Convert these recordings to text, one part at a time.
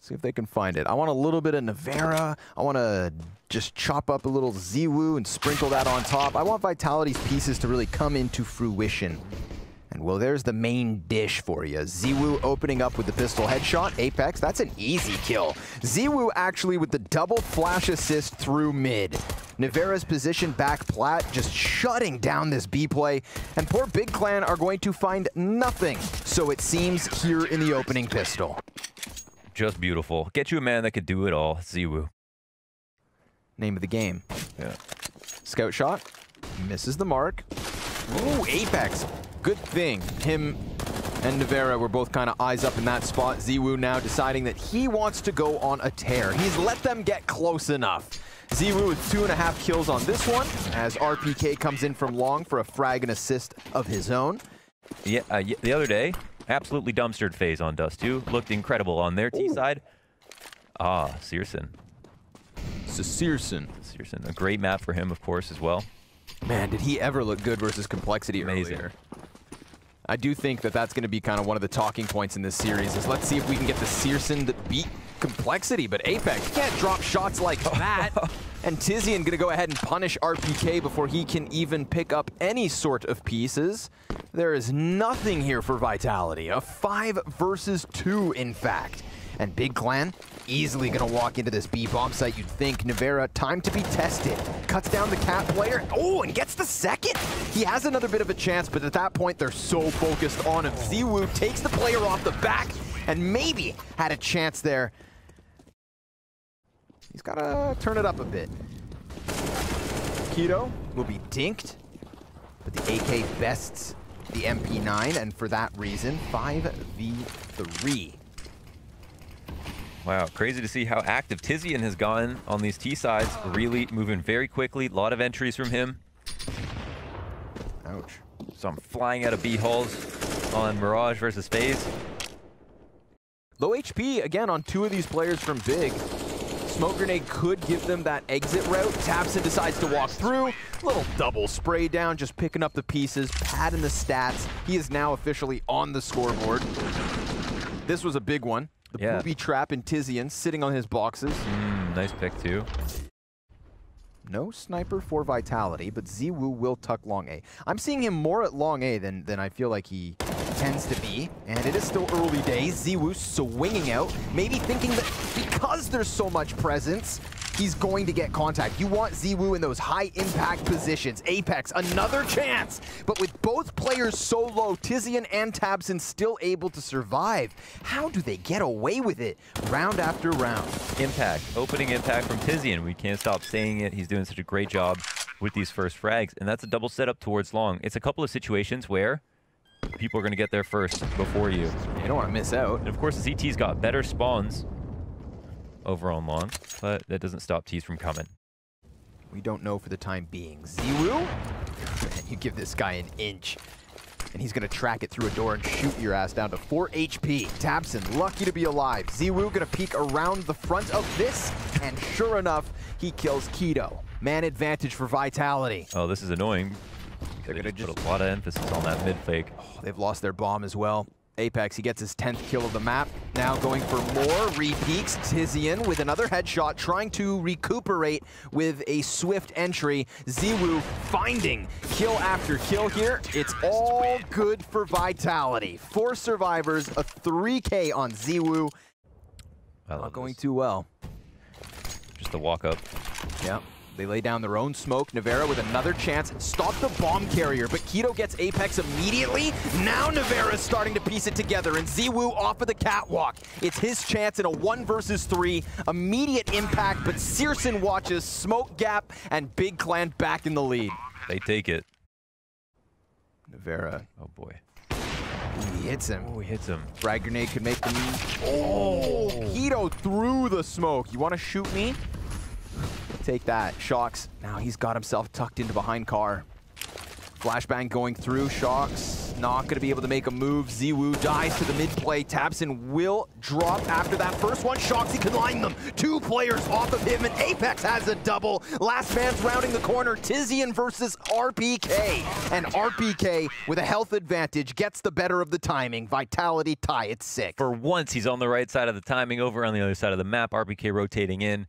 See if they can find it. I want a little bit of Navera. I want to just chop up a little zywoo and sprinkle that on top. I want Vitality's pieces to really come into fruition. And well, there's the main dish for you. zywoo opening up with the pistol headshot. Apex, that's an easy kill. zywoo actually with the double flash assist through mid. Navera's position back plat, just shutting down this B play. And poor Big Clan are going to find nothing, so it seems, here in the opening pistol. Just beautiful. Get you a man that could do it all. zywoo. Name of the game. Yeah. Scout shot. Misses the mark. Ooh, Apex. Good thing him and Navera were both kind of eyes up in that spot. zywoo now deciding that he wants to go on a tear. He's let them get close enough. zywoo with 2.5 kills on this one as RPK comes in from long for a frag and assist of his own. Yeah, the other day, absolutely dumpstered Faze on Dust 2. Looked incredible on their T side. Ah, Searson. Searson. Searson, a great map for him, of course, as well. Man, did he ever look good versus Complexity Amazing. Earlier. I do think that that's going to be kind of one of the talking points in this series is let's see if we can get the Searson to beat Complexity, but Apex can't drop shots like that. And Tizian going to go ahead and punish RPK before he can even pick up any sort of pieces. There is nothing here for Vitality. A 5 versus 2, in fact. And Big Clan easily going to walk into this B bomb site, you'd think. Navera, time to be tested. Cuts down the cat player. Oh, and gets the second. He has another bit of a chance, but at that point, they're so focused on him. zywoo takes the player off the back and maybe had a chance there. He's got to turn it up a bit. Keto will be dinked, but the AK bests the MP9, and for that reason, 5v3. Wow, crazy to see how active Tizian has gotten on these T sides. Really moving very quickly. A lot of entries from him. Ouch. So I'm flying out of B holes on Mirage versus Faze. Low HP, again, on 2 of these players from Big. Smoke grenade could give them that exit route. Tabson decides to walk through. Little double spray down, just picking up the pieces, padding the stats. He is now officially on the scoreboard. This was a big one. The booby trap in Tizian sitting on his boxes. Nice pick too. No sniper for Vitality, but zywoo will tuck long A. I'm seeing him more at long A than I feel like he tends to be, and it is still early days. zywoo swinging out, maybe thinking that because there's so much presence, he's going to get contact. You want zywoo in those high impact positions. Apex, another chance, but with both players so low, Tizian and Tabson still able to survive. How do they get away with it round after round? Impact, opening impact from Tizian. We can't stop saying it. He's doing such a great job with these first frags, and that's a double setup towards long. It's a couple of situations where people are going to get there first before you. You don't want to miss out. And of course, the ZT's got better spawns over on long, but that doesn't stop T's from coming. We don't know for the time being. zywoo? You give this guy an inch, and he's going to track it through a door and shoot your ass down to 4 HP. Tabson, lucky to be alive. zywoo going to peek around the front of this, and sure enough, he kills Keto. Man advantage for Vitality. Oh, this is annoying. They're going to just put a lot of emphasis on that mid fake. Oh, they've lost their bomb as well. Apex, he gets his 10th kill of the map. Now going for more re-peeks. Tizian with another headshot, trying to recuperate with a swift entry. zywoo finding kill after kill here. It's all good for Vitality. 4 survivors, a 3K on zywoo. Not going too well. Just a walk up. Yep. They lay down their own smoke. Navera with another chance. Stop the bomb carrier, but Keto gets Apex immediately. Now Navera's starting to piece it together, and zywoo off of the catwalk. It's his chance in a 1 versus 3. Immediate impact, but Searson watches. Smoke gap, and Big Clan back in the lead. They take it. Navera. Oh boy. He hits him. Oh, he hits him. Frag grenade could make them. Oh! Keto through the smoke. You want to shoot me? Take that. Shocks. Now he's got himself tucked into behind car. Flashbang going through. Shocks not going to be able to make a move. zywoo dies to the mid play. tabseN will drop after that first one. Shoxy can line them. 2 players off of him, and Apex has a double. Last man's rounding the corner. Tizian versus RPK. And RPK, with a health advantage, gets the better of the timing. Vitality tie at 6. For once, he's on the right side of the timing, over on the other side of the map. RPK rotating in.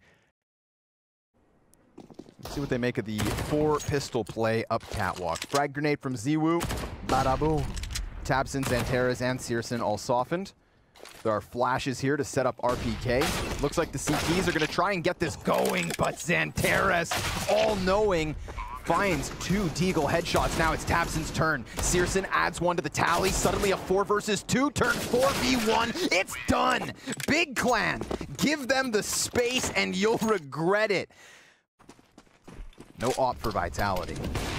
Let's see what they make of the 4-pistol play up catwalk. Frag grenade from zywoo. Bada boom. tabseN, Xantares, and seresyn all softened. There are flashes here to set up RPK. Looks like the CTs are going to try and get this going, but Xantares, all-knowing, finds 2 Deagle headshots. Now it's tabseN's turn. seresyn adds 1 to the tally. Suddenly a 4 versus 2 turns 4v1. It's done. Big Clan, give them the space and you'll regret it. No op for Vitality.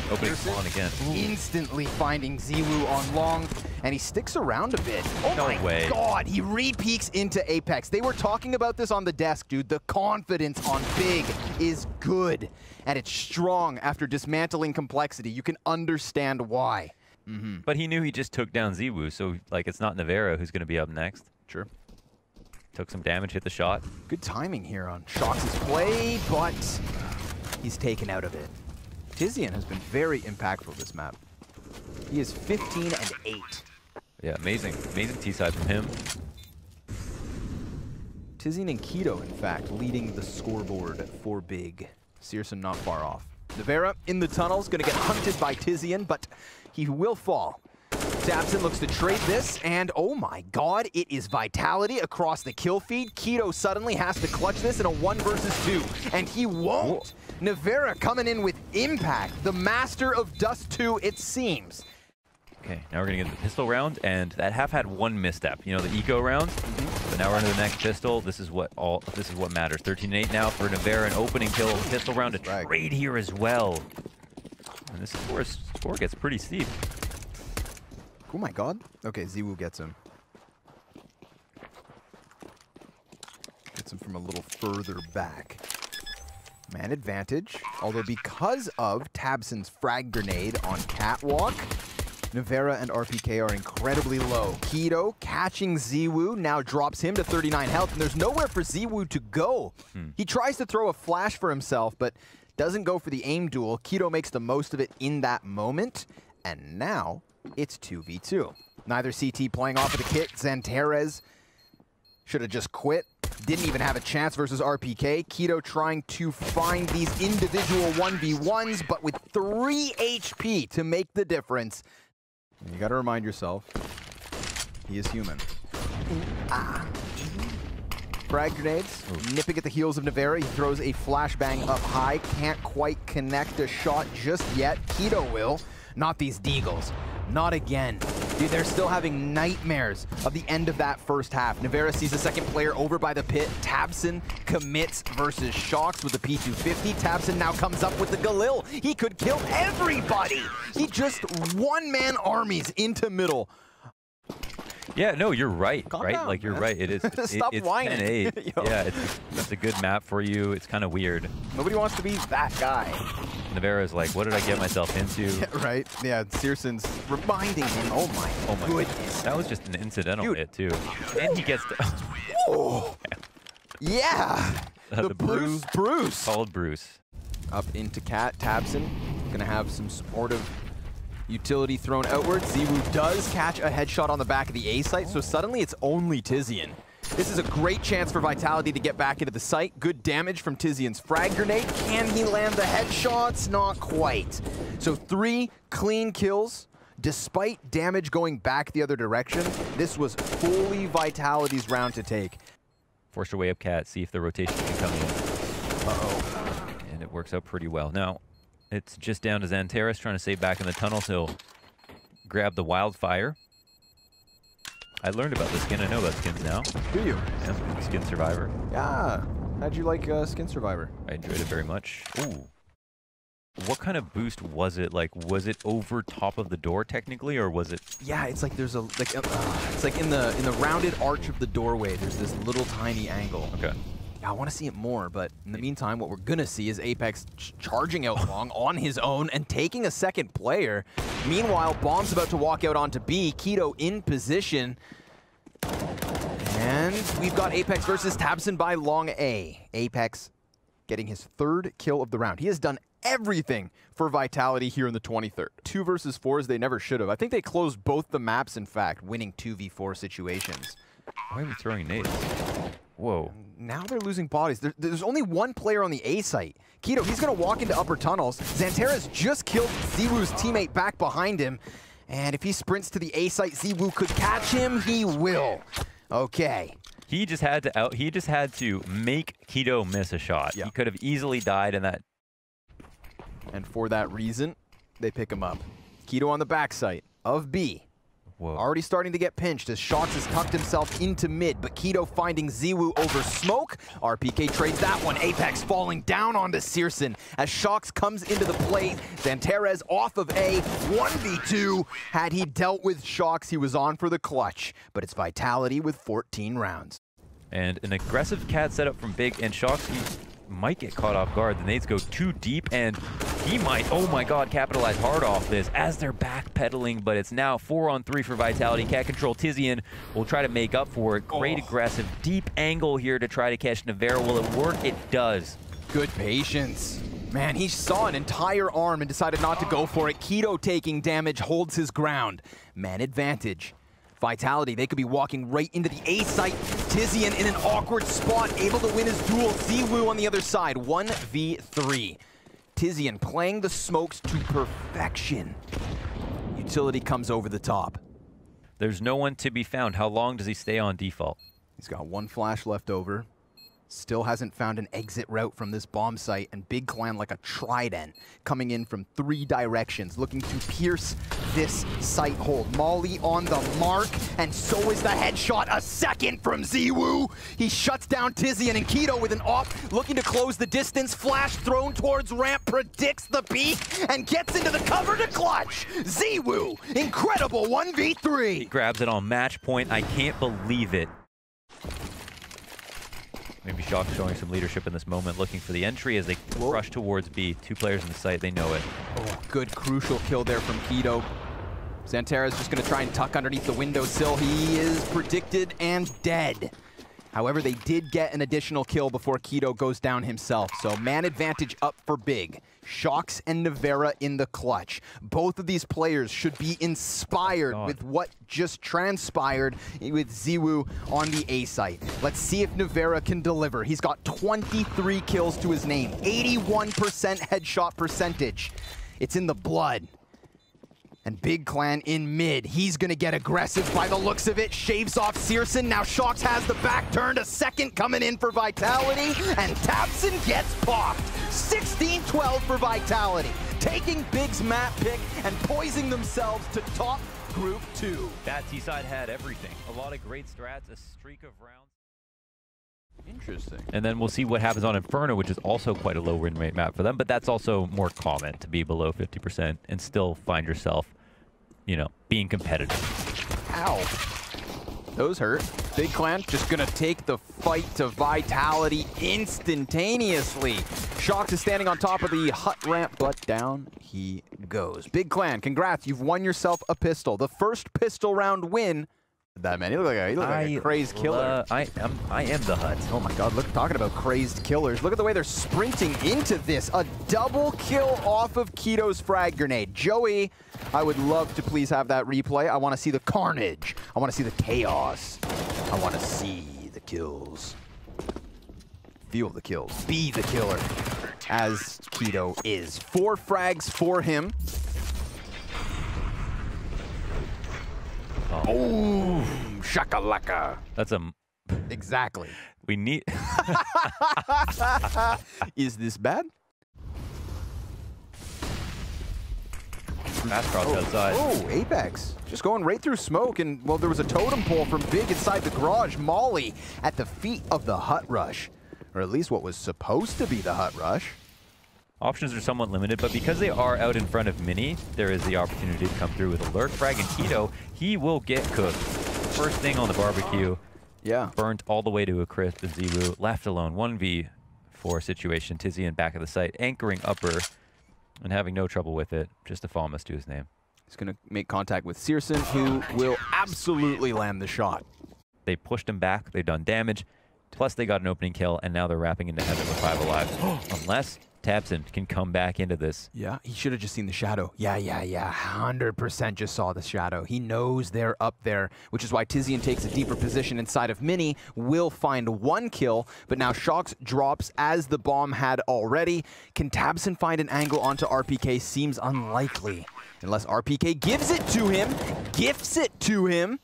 Opening spawn again. Instantly finding zywoo on long, and he sticks around a bit. Oh no my way. God, he re-peeks into Apex. They were talking about this on the desk, dude. The confidence on Big is good, and it's strong after dismantling complexity. You can understand why. But he knew he just took down zywoo, so like it's not navera who's going to be up next. Sure. Took some damage, hit the shot. Good timing here on Shox's play, but he's taken out of it. Tizian has been very impactful this map. He is 15 and 8. Yeah, amazing T-side from him. Tizian and keto, in fact, leading the scoreboard for Big. seresyn not far off. navera in the tunnels, gonna get hunted by Tizian, but he will fall. tabseN looks to trade this, and oh my God, it is Vitality across the kill feed. keto suddenly has to clutch this in a 1 versus 2, and he won't. navera coming in with impact, the master of Dust 2, it seems. Okay, now we're gonna get the pistol round, and that half had 1 misstep. You know, the eco round. But now we're into the next pistol. This is what matters. 13-8 now for navera, an opening kill, pistol round, a trade here as well. And this score gets pretty steep. Oh my God. Okay, zywoo gets him. Gets him from a little further back. Man advantage. Although because of tabseN's frag grenade on catwalk, navera and RPK are incredibly low. keto catching zywoo now drops him to 39 health, and there's nowhere for zywoo to go. He tries to throw a flash for himself, but doesn't go for the aim duel. keto makes the most of it in that moment, and now it's 2v2. Neither CT playing off of the kit. Xantares should have just quit. Didn't even have a chance versus RPK. keto trying to find these individual 1v1s, but with 3 HP to make the difference. You gotta remind yourself, he is human. Frag grenades, nipping at the heels of navera. He throws a flashbang up high. Can't quite connect a shot just yet. keto will. Not these Deagles. Not again. Dude, they're still having nightmares of the end of that first half. navera sees the second player over by the pit. tabseN commits versus Shox with the P250. tabseN now comes up with the Galil. He could kill everybody. He just one-man armies into middle. Yeah, no, you're right, Calm right? down, like, you're man. right. It is. Stop it's whining. 10-8. Yeah, it's a good map for you. It's kind of weird. Nobody wants to be that guy. navera is like, what did I get myself into? Yeah, right? Yeah, seresyn's reminding him. Oh my goodness. That was just an incidental hit, too. And he gets the... Oh. Yeah. The Bruce. Called Bruce. Up into Cat. tabseN gonna have some supportive utility thrown outwards. zywoo does catch a headshot on the back of the A site, so suddenly it's only Tizian. This is a great chance for Vitality to get back into the site. Good damage from Tizian's frag grenade. Can he land the headshots? Not quite. So 3 clean kills. Despite damage going back the other direction, this was fully Vitality's round to take. Forced her way up Cat, see if the rotation can come in. Uh-oh. And it works out pretty well. Now, it's just down to Xantares trying to stay back in the tunnel, so grab the wildfire. I learned about this skin. I know about skins now. Do you? Yeah, Skin Survivor. Yeah. How'd you like Skin Survivor? I enjoyed it very much. Ooh. What kind of boost was it? Like, was it over top of the door technically, or was it? Yeah, it's like there's it's like in the rounded arch of the doorway. There's this little tiny angle. Okay. I want to see it more, but in the meantime, what we're going to see is Apex charging out long on his own and taking a second player. Meanwhile, Bomb's about to walk out onto B. Keto in position. And we've got Apex versus tabseN by long A. Apex getting his 3rd kill of the round. He has done everything for Vitality here in the 23rd. 2 versus 4s they never should have. I think they closed both the maps, in fact, winning 2v4 situations. Why are we throwing nades? Whoa. Now they're losing bodies. There's only one player on the A site. Keto, he's going to walk into upper tunnels. Xantera's just killed zywoo's teammate back behind him. And if he sprints to the A site, zywoo could catch him. He will. Okay. He just had to make Keto miss a shot. Yeah. He could have easily died in that. And for that reason, they pick him up. Keto on the backside of B. Whoa. Already starting to get pinched as Shox has tucked himself into mid, but Keto finding zywoo over smoke. RPK trades that one. Apex falling down onto seresgn as Shox comes into the play. Xanterez off of A, 1v2. Had he dealt with Shox, he was on for the clutch, but it's Vitality with 14 rounds. And an aggressive cat setup from Big, and Shox, he might get caught off guard. The nades go too deep, and he might, oh my god, capitalize hard off this as they're backpedaling, but it's now 4-on-3 for Vitality. Cat control, tizian will try to make up for it. Great aggressive, deep angle here to try to catch navera. Will it work? It does. Good patience. Man, he saw an entire arm and decided not to go for it. Keto taking damage, holds his ground. Man advantage. Vitality, they could be walking right into the A site. tizian in an awkward spot, able to win his duel. zywoo on the other side, 1v3. tizian playing the smokes to perfection. Utility comes over the top. There's no one to be found. How long does he stay on default? He's got 1 flash left over. Still hasn't found an exit route from this bomb site, and Big Clan like a trident coming in from 3 directions, looking to pierce this site hold. Molly on the mark, and so is the headshot. A second from zywoo. He shuts down tizian, and Keto with an off, looking to close the distance. Flash thrown towards ramp, predicts the peak, and gets into the cover to clutch. zywoo, incredible 1v3. He grabs it on match point. I can't believe it. Maybe Shox showing some leadership in this moment, looking for the entry as they rush towards B. 2 players in the site, they know it. Oh, good crucial kill there from Keto. Xantera's just going to try and tuck underneath the windowsill. He is predicted and dead. However, they did get an additional kill before Keto goes down himself. So man advantage up for Big. Shox and navera in the clutch. Both of these players should be inspired with what just transpired with zywoo on the A site. Let's see if navera can deliver. He's got 23 kills to his name, 81% headshot percentage. It's in the blood. And Big Clan in mid. He's going to get aggressive by the looks of it. Shaves off seresgn. Now Shox has the back turned. A second coming in for Vitality. And tabseN gets popped. 16-12 for Vitality. Taking Big's map pick and poising themselves to top Group 2. That T-side had everything. A lot of great strats, a streak of rounds. Interesting. And then we'll see what happens on Inferno, which is also quite a low win rate map for them, but that's also more common to be below 50% and still find yourself, you know, being competitive. Ow. Those hurt. Big Clan just gonna take the fight to Vitality instantaneously. Shox is standing on top of the hut ramp, but down he goes. Big Clan, congrats, you've won yourself a pistol. The first pistol round win. That man, you look like a crazed killer. I am the hut. Oh my god, look, talking about crazed killers. Look at the way they're sprinting into this. A double kill off of Keto's frag grenade. Joey, I would love to please have that replay. I want to see the carnage. I want to see the chaos. I want to see the kills. Feel the kills. Be the killer, as Keto is. 4 frags for him. Oh, shakalaka. That's a... Exactly. We need... Is this bad? Fast cross outside. Oh, Apex. Just going right through smoke, and, well, there was a totem pole from Big inside the garage. Molly at the feet of the hut rush. Or at least what was supposed to be the hut rush. Options are somewhat limited, but because they are out in front of Mini, there is the opportunity to come through with a lurk frag, and Keto, he will get cooked. First thing on the barbecue. Yeah. Burnt all the way to a crisp, and zywoo left alone. 1v4 situation. Tizian back of the site, anchoring upper and having no trouble with it. Just a fall must do his name. He's going to make contact with seule, who will absolutely land the shot. They pushed him back. They've done damage. Plus, they got an opening kill, and now they're wrapping into heaven with 5 alive. Unless tabseN can come back into this. Yeah, he should have just seen the shadow. Yeah. 100% just saw the shadow. He knows they're up there, which is why Tizian takes a deeper position inside of Mini, will find 1 kill, but now Shox drops as the bomb had already. Can tabseN find an angle onto RPK? Seems unlikely. Unless RPK gives it to him, gifts it to him.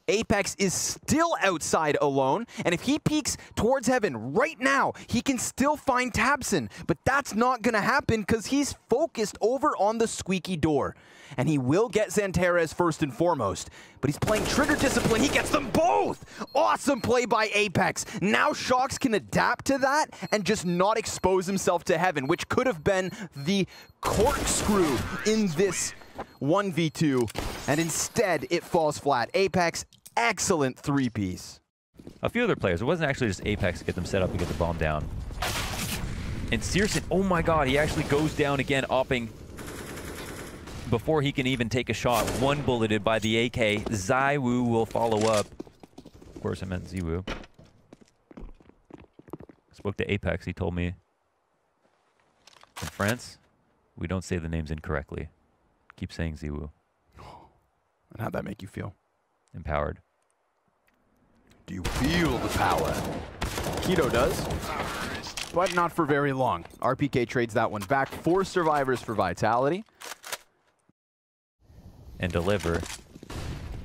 Apex is still outside alone, and if he peeks towards heaven right now, he can still find tabseN, but that's not gonna happen because he's focused over on the squeaky door. And he will get Xantares first and foremost, but he's playing trigger discipline. He gets them both! Awesome play by Apex. Now Shox can adapt to that and just not expose himself to heaven, which could have been the corkscrew in this 1v2, and instead it falls flat. Apex, excellent 3-piece. A few other players. It wasn't actually just Apex to get them set up and get the bomb down. And seule, oh my god, he actually goes down again, opping before he can even take a shot. 1 bulleted by the AK. zywoo will follow up. Of course, I meant zywoo. Spoke to Apex. He told me, in France, we don't say the names incorrectly. Keep saying zywoo. And how'd that make you feel? Empowered. Do you feel the power? Keto does, but not for very long. RPK trades that one back. 4 survivors for Vitality. And deliver.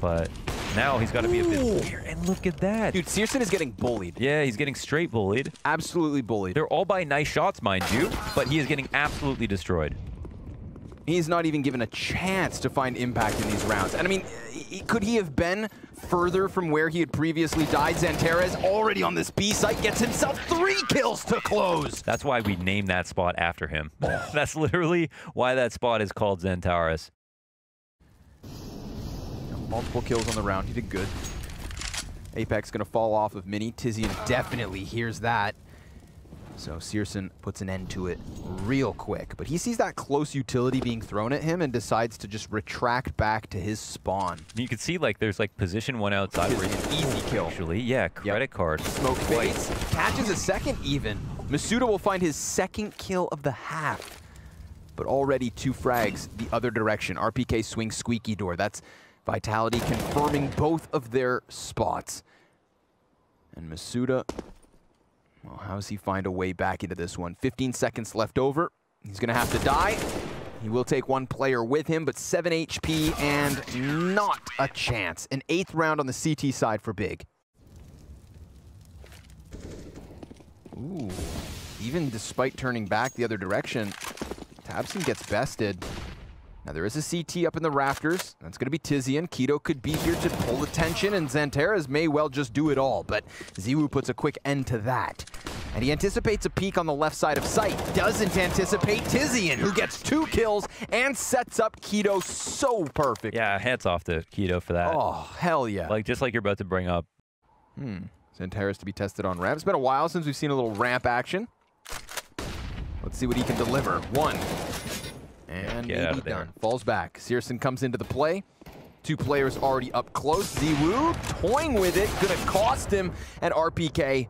But now he's got to be a bit clear. And look at that. Dude, seule is getting bullied. Yeah, he's getting straight bullied. Absolutely bullied. They're all by nice shots, mind you, but he is getting absolutely destroyed. He's not even given a chance to find impact in these rounds. And I mean, could he have been further from where he had previously died? Xantares already on this B site gets himself 3 kills to close. That's why we named that spot after him. That's literally why that spot is called Xantares. Multiple kills on the round. He did good. Apex gonna fall off of Mini. Tizian definitely hears that. So seule puts an end to it real quick. But he sees that close utility being thrown at him and decides to just retract back to his spawn. You can see like there's like position 1 outside where he's easy kill. Actually, yeah, credit card. Smoke fades. Catches a second even. mousesports will find his 2nd kill of the half. But already 2 frags the other direction. RPK swings squeaky door. That's Vitality confirming both of their spots. And mousesports, well, how does he find a way back into this one? 15 seconds left over. He's going to have to die. He will take 1 player with him, but 7 HP and not a chance. An 8th round on the CT side for Big. Ooh, even despite turning back the other direction, tabseN gets bested. Now there is a CT up in the rafters. That's going to be Tizian. Keto could be here to pull attention, and Xantares may well just do it all, but zywoo puts a quick end to that. And he anticipates a peek on the left side of sight. Doesn't anticipate Tizian, who gets 2 kills and sets up Keto so perfect. Yeah, hats off to Keto for that. Oh, hell yeah. Like, just like you're about to bring up. Xantares to be tested on ramp. It's been a while since we've seen a little ramp action. Let's see what he can deliver. 1. And maybe done. Falls back. seule comes into the play. 2 players already up close. zywoo toying with it. Gonna cost him. And RPK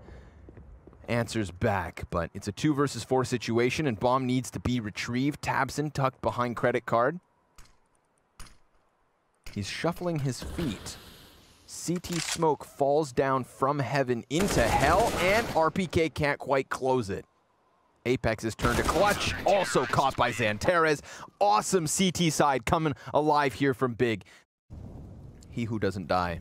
answers back. But it's a 2 versus 4 situation, and bomb needs to be retrieved. tabseN tucked behind credit card. He's shuffling his feet. CT smoke falls down from heaven into hell, and RPK can't quite close it. Apex's turn to clutch, also caught by Xantares. Awesome CT side coming alive here from Big. He who doesn't die.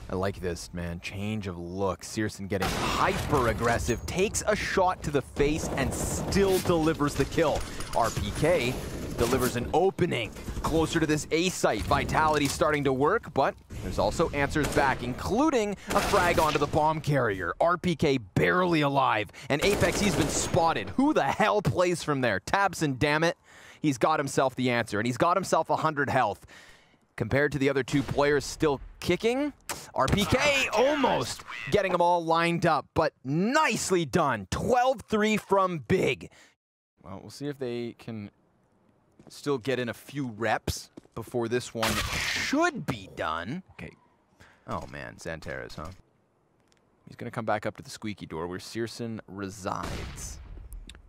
I like this, man. Change of look. seule getting hyper-aggressive, takes a shot to the face, and still delivers the kill. RPK delivers an opening closer to this A site. Vitality starting to work, but there's also answers back, including a frag onto the bomb carrier. RPK barely alive, and Apex, he's been spotted. Who the hell plays from there? tabseN, damn it. He's got himself the answer, and he's got himself 100 health. Compared to the other two players still kicking, RPK almost getting them all lined up, but nicely done. 12-3 from Big. Well, we'll see if they can still get in a few reps before this one should be done. Okay. Oh man, Xantares, huh? He's gonna come back up to the squeaky door where seule resides.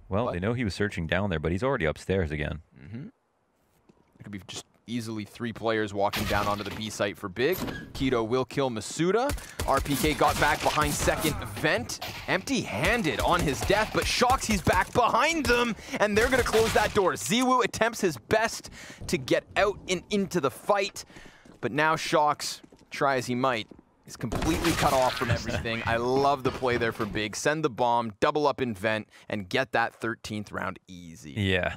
Well, What? they know he was searching down there, but he's already upstairs again. It could be just easily 3 players walking down onto the B site for Big. Keto will kill Masuda. RPK got back behind second vent. Empty-handed on his death, but Shox, he's back behind them, and they're gonna close that door. zywoo attempts his best to get out and into the fight, but now Shox, try as he might, is completely cut off from everything. I love the play there for Big. Send the bomb, double up in vent, and get that 13th round easy. Yeah.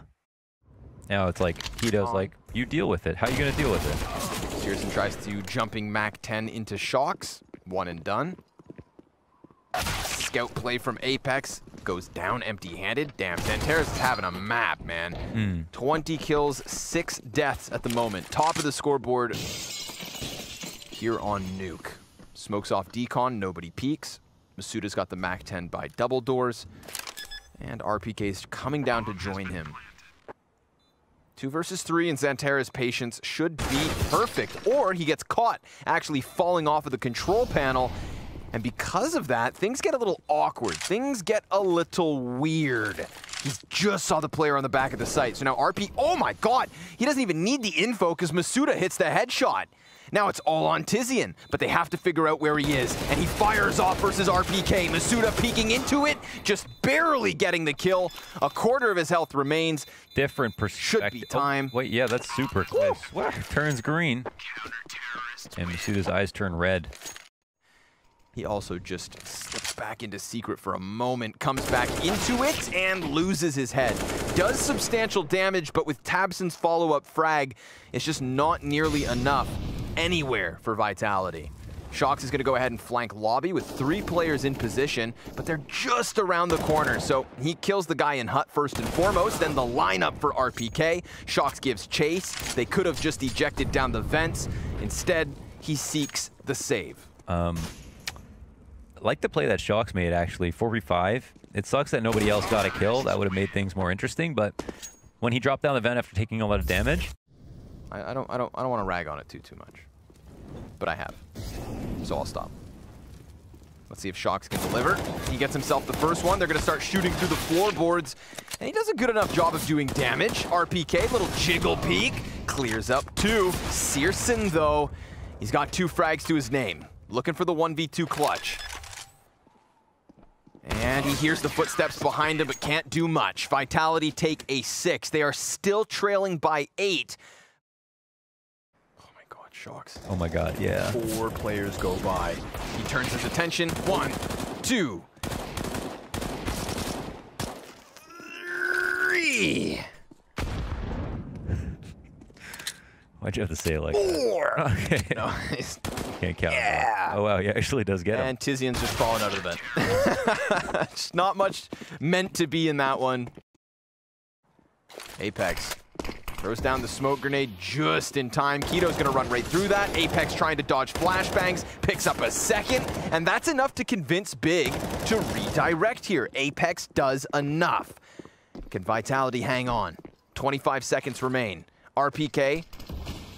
Now it's like, Keto's like, you deal with it. How are you going to deal with it? seule tries to jumping Mac 10 into Shox. One and done. Scout play from Apex. Goes down empty-handed. Damn, Xantares is having a map, man. 20 kills, 6 deaths at the moment. Top of the scoreboard here on Nuke. Smokes off Decon, nobody peeks. Masuda's got the Mac 10 by double doors. And RPK's coming down to join him. 2 versus 3, and Xantares' patience should be perfect, or he gets caught actually falling off of the control panel, and because of that, things get a little awkward. Things get a little weird. He just saw the player on the back of the site, so now oh my god, he doesn't even need the info because Masuda hits the headshot. Now it's all on Tizian, but they have to figure out where he is, and he fires off versus RPK. Masuda peeking into it, just barely getting the kill. A quarter of his health remains. Different perspective. Should be time. Oh, wait, yeah, that's super close. Turns green. And Masuda's eyes turn red. He also just slips back into secret for a moment, comes back into it, and loses his head. Does substantial damage, but with Tabson's follow-up frag, it's just not nearly enough anywhere for Vitality. Shox is going to go ahead and flank lobby with 3 players in position, but they're just around the corner, so he kills the guy in hut first and foremost, then the lineup for RPK. Shox gives chase. They could have just ejected down the vents. Instead, he seeks the save. Like the play that Shox made, actually, 4v5. It sucks that nobody else got a kill. That would have made things more interesting, but when he dropped down the vent after taking a lot of damage, I don't want to rag on it too much, but I have, so I'll stop. Let's see if Shox can deliver. He gets himself the first one. They're going to start shooting through the floorboards, and he does a good enough job of doing damage. RPK, little jiggle peek, clears up 2. seule, though, he's got 2 frags to his name. Looking for the 1v2 clutch. And he hears the footsteps behind him, but can't do much. Vitality take a 6. They are still trailing by 8. Oh my god, Shox. oh my god, yeah. 4 players go by. He turns his attention. 1, 2, 3. Why'd you have to say it like 4. that? Okay. No, Can't count. Yeah. Oh wow, he actually does get him. and Tizian's just falling out of the vent. Just not much meant to be in that one. Apex throws down the smoke grenade just in time. Keto's gonna run right through that. Apex trying to dodge flashbangs, picks up a second, and that's enough to convince Big to redirect here. Apex does enough. Can Vitality hang on? 25 seconds remain. RPK,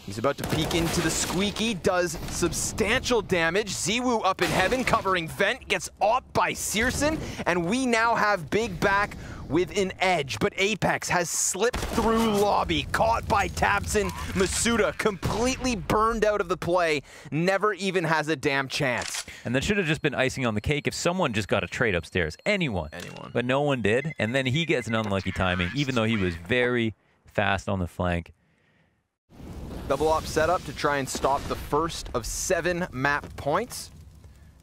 he's about to peek into the squeaky, does substantial damage. zywoo up in heaven, covering vent, gets opped by seule, and we now have Big back with an edge, but Apex has slipped through lobby, caught by Tabson. Masuda completely burned out of the play, never even has a damn chance. And that should have just been icing on the cake if someone just got a trade upstairs. Anyone. But no one did, and then he gets an unlucky timing, even though he was very fast on the flank. Double op setup to try and stop the first of 7 map points.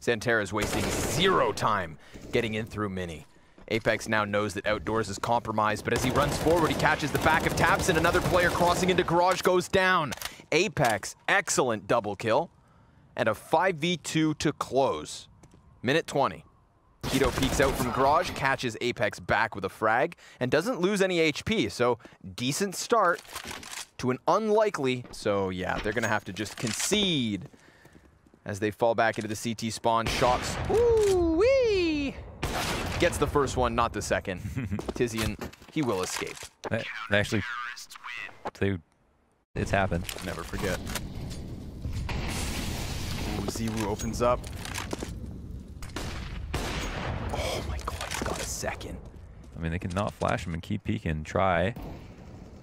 Xantares wasting 0 time getting in through mini. Apex now knows that outdoors is compromised, but as he runs forward, he catches the back of Tabson. Another player crossing into garage goes down. Apex, excellent double kill. And a 5v2 to close. Minute 20. Keto peeks out from garage, catches Apex back with a frag, and doesn't lose any HP, so decent start to an unlikely. So yeah, they're going to have to just concede as they fall back into the CT spawn. Shocks. Ooh-wee! Gets the first one, not the second. Tizian, he will escape. Actually, it's happened. Never forget. Ooh, zywoo opens up. Oh my god, he's got a second. I mean, they can not flash him and keep peeking and try.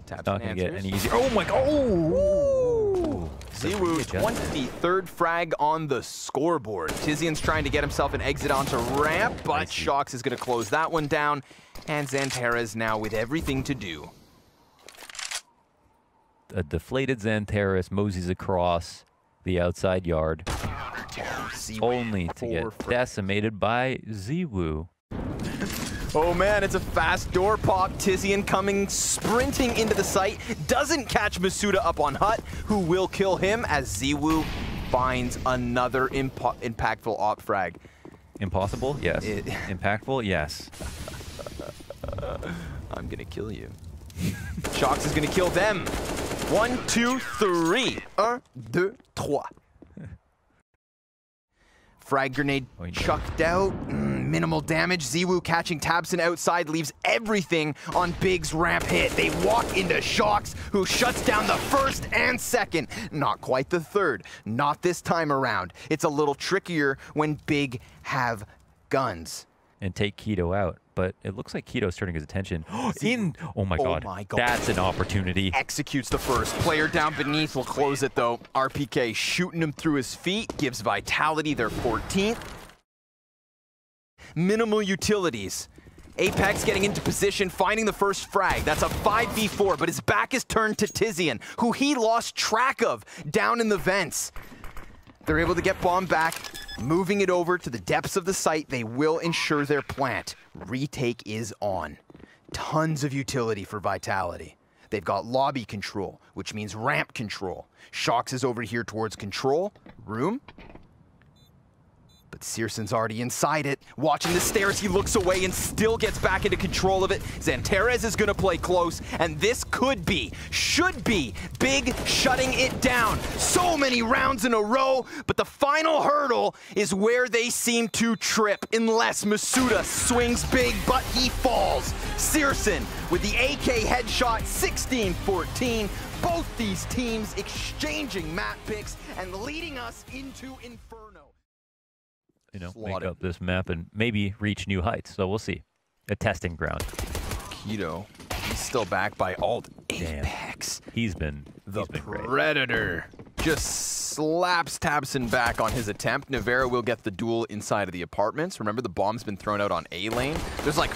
Taps Not going to get answers. any easier. Oh my god! Oh! zywoo, 23rd frag on the scoreboard. Tizian's trying to get himself an exit onto ramp, but Shocks is going to close that one down. And Xantera's now with everything to do. A deflated Xanteras moseys across the outside yard, only to get decimated by zywoo. Oh man, it's a fast door pop. Tizian coming sprinting into the site. Doesn't catch Masuda up on Hut, who will kill him as zywoo finds another impactful op frag. Impossible? Yes. Impactful? Yes. I'm gonna kill you. Shocks is gonna kill them. 1, 2, 3. 1, 2, 3. Frag grenade chucked out. Minimal damage. zywoo catching tabseN outside leaves everything on Big's ramp hit. They walk into Shocks, who shuts down the first and second. Not quite the third. Not this time around. It's a little trickier when Big have guns. And take Keto out. But it looks like Keto's turning his attention. Oh my god. That's an opportunity. Executes the first. Player down beneath will close it though. RPK shooting him through his feet. Gives Vitality their 14th. Minimal utilities. Apex getting into position, finding the first frag. That's a 5v4, but his back is turned to Tizian, who he lost track of down in the vents. They're able to get bomb back, moving it over to the depths of the site. They will ensure their plant. Retake is on. Tons of utility for Vitality. They've got lobby control, which means ramp control. Shocks is over here towards control room. But Searson's already inside it. Watching the stairs, he looks away and still gets back into control of it. Xanteras is gonna play close, and this could be, should be, Big shutting it down. So many rounds in a row, but the final hurdle is where they seem to trip, unless Masuda swings big, but he falls. Searson with the AK headshot, 16-14. Both these teams exchanging map picks and leading us into Inferno. You know, make up this map and maybe reach new heights. So we'll see. A testing ground. Keto, he's still back by alt Apex. He's been Predator. Great. Just slaps tabseN back on his attempt. Navera will get the duel inside of the apartments. Remember, the bomb's been thrown out on A lane. There's like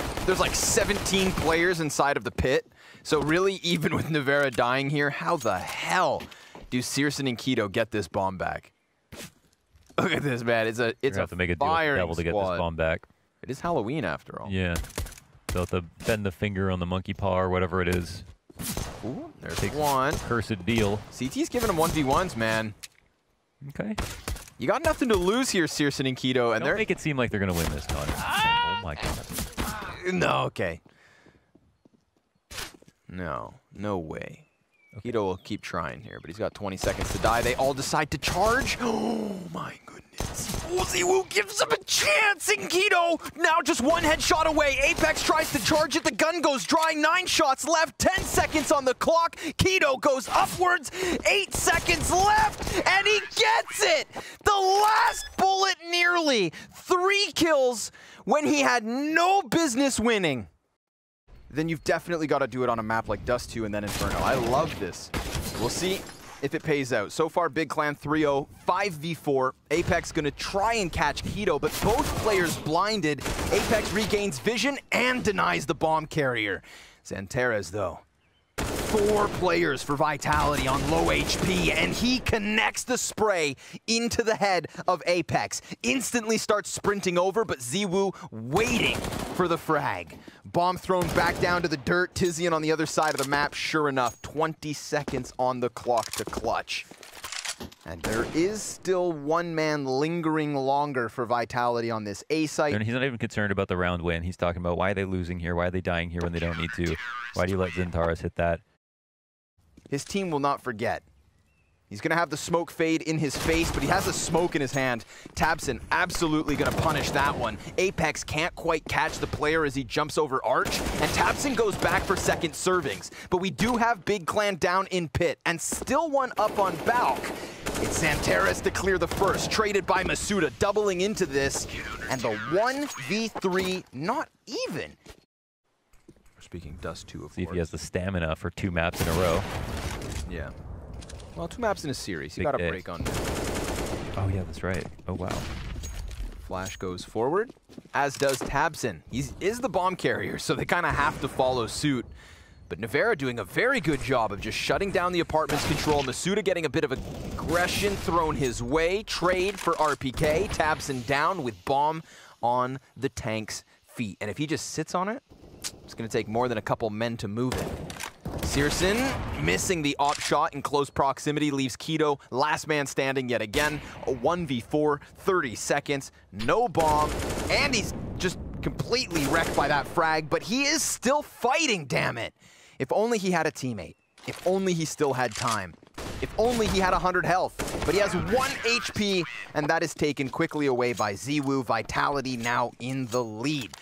17 players inside of the pit. So really, even with Navera dying here, how the hell do Searson and Keto get this bomb back? Look at this, man. It's a have to make a deal with the devil to get this bomb back. It is Halloween after all. Yeah. They'll have to bend the finger on the monkey paw or whatever it is. Ooh, there's one. Cursed deal. CT's giving him 1v1s, man. Okay. You got nothing to lose here, Searson and Keto, and Don't make it seem like they're gonna win this, Connor. Oh my god. No, okay. No way. Okay. Keto will keep trying here, but he's got 20 seconds to die. They all decide to charge. Oh my goodness. zywoo gives him a chance, and Keto now just one headshot away. Apex tries to charge it. The gun goes dry. 9 shots left. 10 seconds on the clock. Keto goes upwards. 8 seconds left, and he gets it. The last bullet nearly. 3 kills when he had no business winning. Then you've definitely got to do it on a map like Dust 2 and then Inferno. I love this. We'll see if it pays out. So far, Big Clan 3-0, 5v4. Apex going to try and catch Keto, but both players blinded. Apex regains vision and denies the bomb carrier. Xanteras, though. 4 players for Vitality on low HP, and he connects the spray into the head of Apex. Instantly starts sprinting over, but zywoo waiting for the frag. Bomb thrown back down to the dirt. Tizian on the other side of the map. Sure enough, 20 seconds on the clock to clutch. And there is still one man lingering longer for Vitality on this A site. And he's not even concerned about the round win. He's talking about why are they losing here? Why are they dying here when they don't need to? Why do you let Xanteras hit that? his team will not forget. He's going to have the smoke fade in his face, but he has a smoke in his hand. tabseN absolutely going to punish that one. Apex can't quite catch the player as he jumps over Arch, and tabseN goes back for second servings. But we do have Big Clan down in pit, and still one up on Balk. It's Xantares to clear the first, traded by masuda, doubling into this, and the 1v3 not even. We're speaking Dust 2, of course. See if he has the stamina for 2 maps in a row. Yeah. Well, 2 maps in a series. You got a break on. Oh, yeah, that's right. Oh, wow. Flash goes forward, as does tabseN. He is the bomb carrier, so they kind of have to follow suit. But nykytilan doing a very good job of just shutting down the apartment's control. masuda getting a bit of aggression thrown his way. Trade for RPK. tabseN down with bomb on the tank's feet. And if he just sits on it, it's going to take more than a couple men to move it. seersin missing the op shot in close proximity, leaves Keto last man standing yet again. A 1v4, 30 seconds, no bomb, and he's just completely wrecked by that frag, but he is still fighting, damn it. If only he had a teammate. If only he still had time. If only he had 100 health. But he has 1 HP, and that is taken quickly away by zywoo. Vitality now in the lead.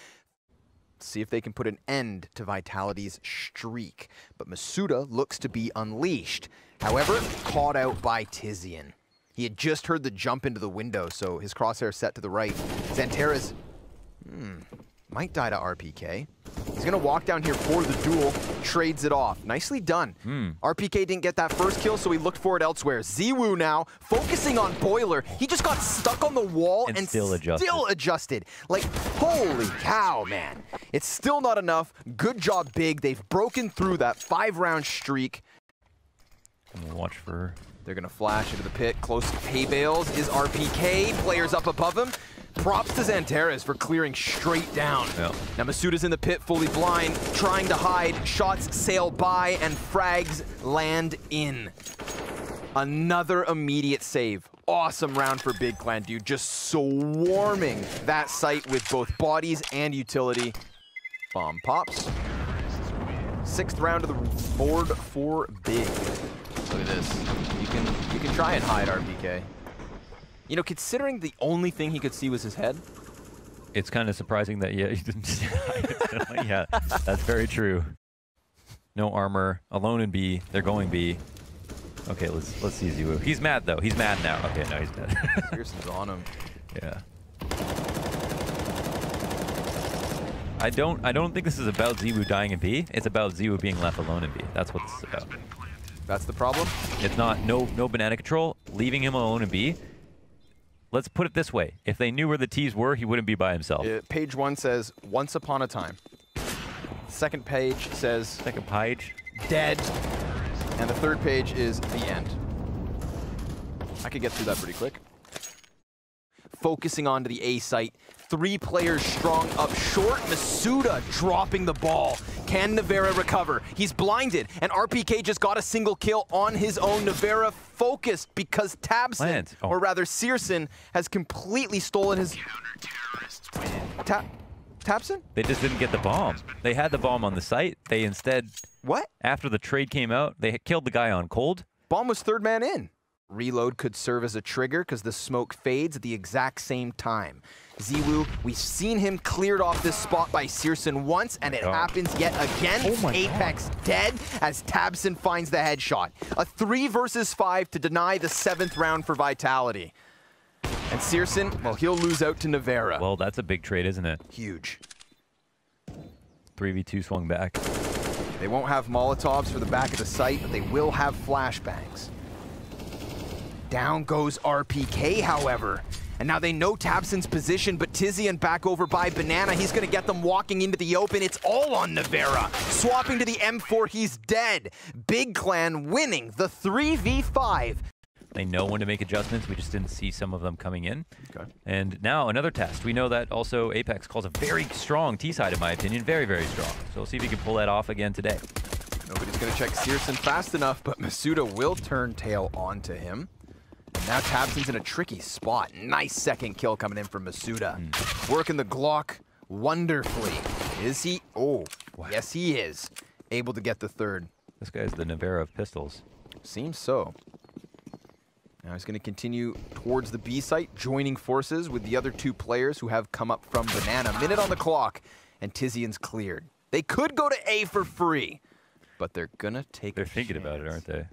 See if they can put an end to Vitality's streak. But masuda looks to be unleashed. However, caught out by Tizian. He had just heard the jump into the window, so his crosshair set to the right. Xantares might die to RPK. He's going to walk down here for the duel, trades it off. Nicely done. RPK didn't get that first kill, so he looked for it elsewhere. zywoo now, focusing on Boiler. He just got stuck on the wall and still adjusted. Like, holy cow, man. It's still not enough. Good job, Big. They've broken through that 5-round streak. Watch for... They're going to flash into the pit. Close to hay bales is RPK. Players up above him. Props to Xantares for clearing straight down. Yep. Now masuda's in the pit, fully blind, trying to hide. Shots sail by, and frags land in. Another immediate save. Awesome round for Big Clan, dude. Just swarming that site with both bodies and utility. Bomb pops. 6th round of the board for Big. Look at this. You can try and hide RPK. You know, considering the only thing he could see was his head. It's kind of surprising that, yeah, he didn't see it. Yeah, that's very true. No armor, alone in B. They're going B. Okay, let's see zywoo. He's mad though. He's mad now. Okay, no, he's dead. Searson's on him. Yeah. I don't think this is about zywoo dying in B. It's about zywoo being left alone in B. That's what this is about. That's the problem? It's not no banana control, leaving him alone in B. Let's put it this way. If they knew where the T's were, he wouldn't be by himself. Page 1 says, once upon a time. Second page says... Second page? Dead. And the third page is the end. I could get through that pretty quick. Focusing onto the A site. 3 players strong up short. masuda dropping the ball. Can nykytilan recover? He's blinded, and RPK just got a single kill on his own. nykytilan focused because tabseN, or rather seersin, has completely stolen his... tabseN? They just didn't get the bomb. They had the bomb on the site. They instead... What? After the trade came out, they killed the guy on cold. Bomb was 3rd man in. Reload could serve as a trigger because the smoke fades at the exact same time. zywoo, we've seen him cleared off this spot by seersin once, and it happens yet again. Apex dead as tabseN finds the headshot. A 3 versus 5 to deny the 7th round for Vitality. And seersin, well, he'll lose out to nykytilan. Well, that's a big trade, isn't it? Huge. 3v2 swung back. They won't have Molotovs for the back of the site, but they will have flashbangs. Down goes RPK, however. And now they know tabseN's position, but Tizian back over by Banana. He's going to get them walking into the open. It's all on nykytilan. Swapping to the M4, he's dead. Big Clan winning the 3v5. They know when to make adjustments. We just didn't see some of them coming in. Okay. And now another test. We know that also Apex calls a very strong T-side, in my opinion. Very, very strong. So we'll see if he can pull that off again today. Nobody's going to check seersin fast enough, but masuda will turn tail onto him. And now tabseN's in a tricky spot. Nice 2nd kill coming in from masuda. Working the Glock wonderfully. Is he? Oh, wow. Yes he is. Able to get the 3rd. This guy's the Navera of pistols. Seems so. Now he's going to continue towards the B site, joining forces with the other two players who have come up from Banana. Minute on the clock, and Tizian's cleared. They could go to A for free, but they're going to take They're thinking about it, aren't they?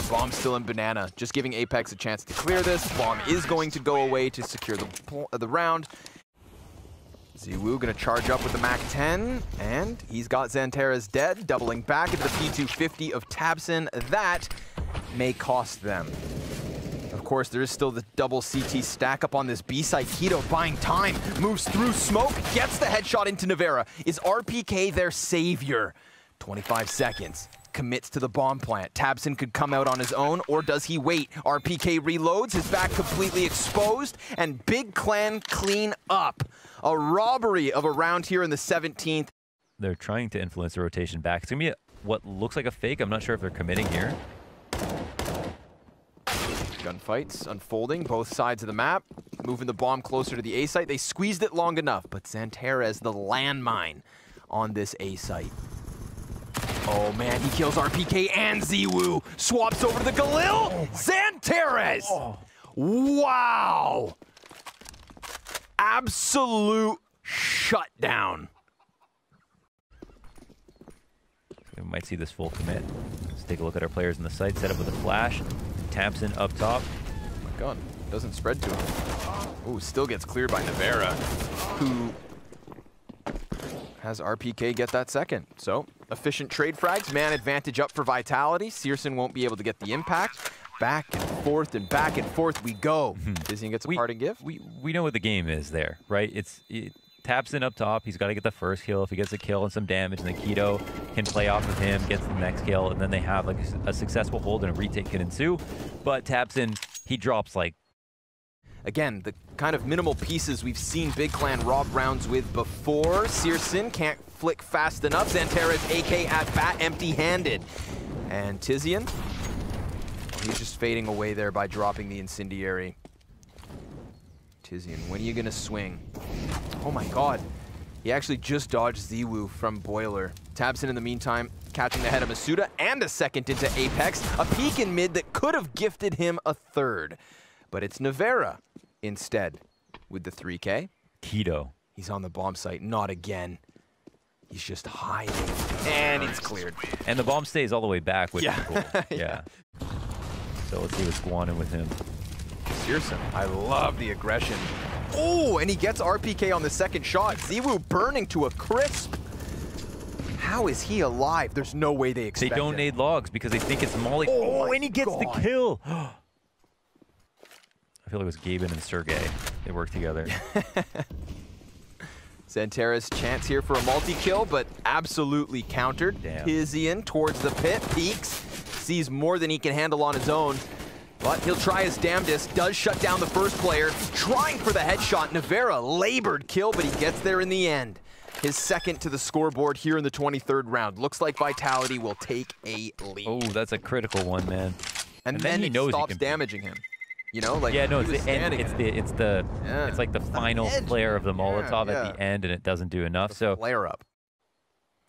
Bomb still in Banana, just giving Apex a chance to clear this. Bomb is going to go away to secure the round. zywoo going to charge up with the MAC-10, and he's got Xanterra's dead, doubling back into the P250 of tabseN. That may cost them. Of course, there is still the double CT stack up on this B site. keto buying time, moves through smoke, gets the headshot into Navera. Is RPK their savior? 25 seconds. Commits to the bomb plant. tabseN could come out on his own, or does he wait? RPK reloads, his back completely exposed, and Big Clan clean up. A robbery of a round here in the 17th. They're trying to influence the rotation back. It's going to be what looks like a fake. I'm not sure if they're committing here. Gunfights unfolding, both sides of the map. Moving the bomb closer to the A site. They squeezed it long enough, but Xanterra is the landmine on this A site. Oh man, he kills RPK and zywoo. Swaps over to the Galil. Oh Xanterra! Oh. Wow! Absolute shutdown. We might see this full commit. Let's take a look at our players in the site. Set up with a flash. tabseN up top. Oh my god, doesn't spread to him. Ooh, still gets cleared by Navera, who has RPK get that second. So, efficient trade frags, man advantage up for Vitality. searson won't be able to get the impact. Back and forth we go. Tizian gets a parting gift. We know what the game is there, right? tabseN up top. He's got to get the first kill. If he gets a kill and some damage, and then keto can play off of him, gets the next kill, and then they have like a successful hold and a retake can ensue. But tabseN, he drops like... Again, the kind of minimal pieces we've seen Big Clan rob rounds with before. searson can't flick fast enough. Xanterra's AK at bat, empty-handed. And Tizian, he's just fading away there by dropping the incendiary. Tizian, when are you gonna swing? Oh my god. He actually just dodged zywoo from Boiler. tabseN in the meantime, catching the head of Masuda and a second into Apex. A peek in mid that could have gifted him a third. But it's Navera instead with the 3K. keto. He's on the bomb site, not again. He's just hiding, and he's cleared. And the bomb stays all the way back, which is cool. Yeah. So let's see what's going on with him. searson, I love the aggression. Oh, and he gets RPK on the second shot. zywoo burning to a crisp. How is he alive? There's no way they expect They don't it. need logs because they think it's Molly. Oh and he gets God. the kill. I feel like it was Gaben and Sergey. They work together. Xanterra's chance here for a multi-kill, but absolutely countered. Damn. Tizian towards the pit, peeks, sees more than he can handle on his own. But he'll try his damnedest, does shut down the first player, trying for the headshot. Navera labored kill, but he gets there in the end. His second to the scoreboard here in the 23rd round. Looks like Vitality will take a lead. Oh, that's a critical one, man. And then he it knows stops damaging him. You know, like yeah, no, it's the end. It's like the final edge, flare of the Molotov yeah. at the end, and it doesn't do enough. So flare up.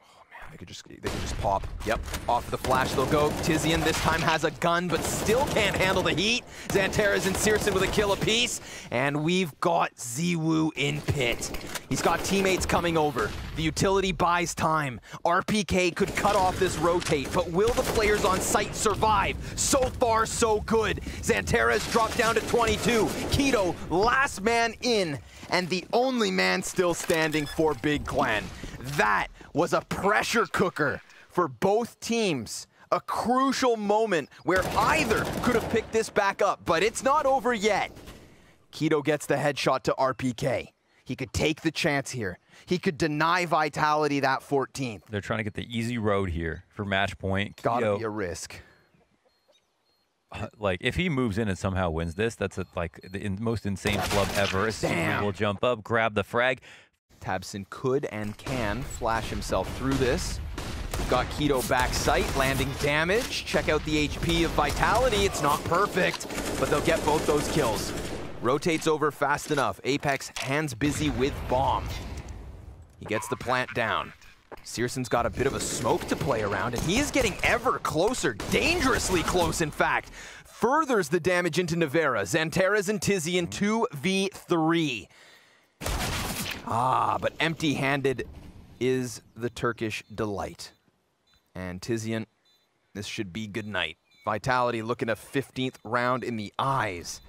Oh man, they could just pop. Yep, off the flash they'll go. Tizian this time has a gun, but still can't handle the heat. Xanterra's and searson with a kill apiece, and we've got zywoo in pit. He's got teammates coming over. The utility buys time. RPK could cut off this rotate, but will the players on site survive? So far, so good. Xanterra's dropped down to 22. keto, last man in, and the only man still standing for Big Clan. That was a pressure cooker for both teams. A crucial moment where either could have picked this back up, but it's not over yet. keto gets the headshot to RPK. He could take the chance here. He could deny Vitality that 14th. they're trying to get the easy road here for match point. Gotta be a risk. Like, if he moves in and somehow wins this, that's the most insane flub ever. Damn. Will jump up, grab the frag. tabseN could and can flash himself through this. Got keto back sight, landing damage. Check out the HP of Vitality. It's not perfect, but they'll get both those kills. Rotates over fast enough. Apex hands busy with bomb. He gets the plant down. Searson's got a bit of a smoke to play around, and he is getting ever closer, dangerously close, in fact. Furthers the damage into Navera. Xantares and Tizian 2v3. But empty-handed is the Turkish delight. And Tizian, this should be good night. Vitality looking at 15th round in the eyes.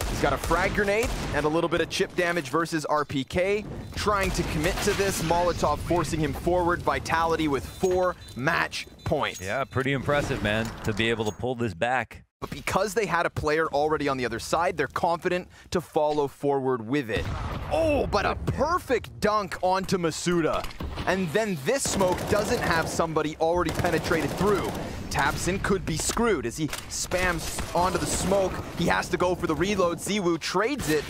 He's got a frag grenade and a little bit of chip damage versus RPK. Trying to commit to this. Molotov forcing him forward. Vitality with 4 match points. Yeah, pretty impressive, man, to be able to pull this back. But because they had a player already on the other side, they're confident to follow forward with it. Oh, but a perfect dunk onto Masuda. And then this smoke doesn't have somebody already penetrated through. tabseN could be screwed as he spams onto the smoke. He has to go for the reload. zywoo trades it.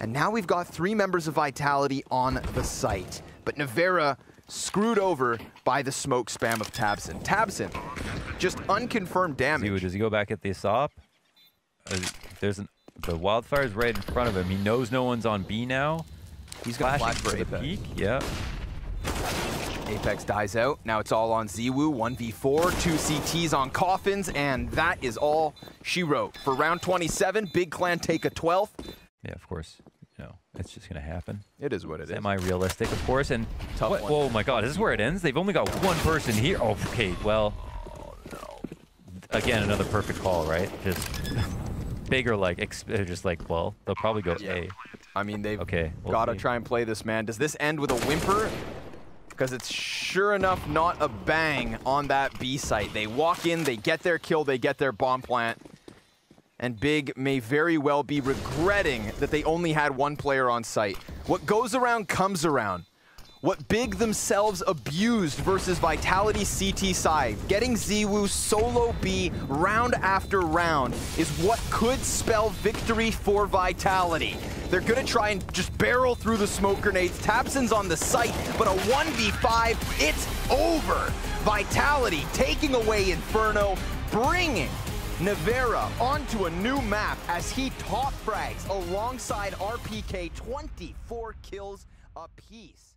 And now we've got 3 members of Vitality on the site. But Navera screwed over by the smoke spam of tabseN. tabseN, just unconfirmed damage. zywoo, does he go back at the ASOP? The wildfire's right in front of him. He knows no one's on B now. He's gonna flash for the Apex. peak. Yeah. Apex dies out. Now it's all on zywoo. 1v4, 2 CTs on coffins, and that is all she wrote. For round 27, Big Clan take a 12th. Yeah, of course. You know, it's just gonna happen. It is what it is. Semi-realistic, of course. And Tough one. Oh my God, this is where it ends. They've only got 1 person here. Oh, okay. Well, again, another perfect call, right? Just bigger, like, just like, well, they'll probably go A. I mean, they've we'll got to see. try and play this, man. Does this end with a whimper? Because it's sure enough not a bang on that B site. They walk in, they get their kill, they get their bomb plant. And Big may very well be regretting that they only had 1 player on site. What goes around comes around. What Big themselves abused versus Vitality CT side, getting zywoo solo B round after round, is what could spell victory for Vitality. They're gonna try and just barrel through the smoke grenades. tabseN's on the site, but a 1v5, it's over. Vitality taking away Inferno, bringing Navera onto a new map as he top frags alongside RPK, 24 kills apiece.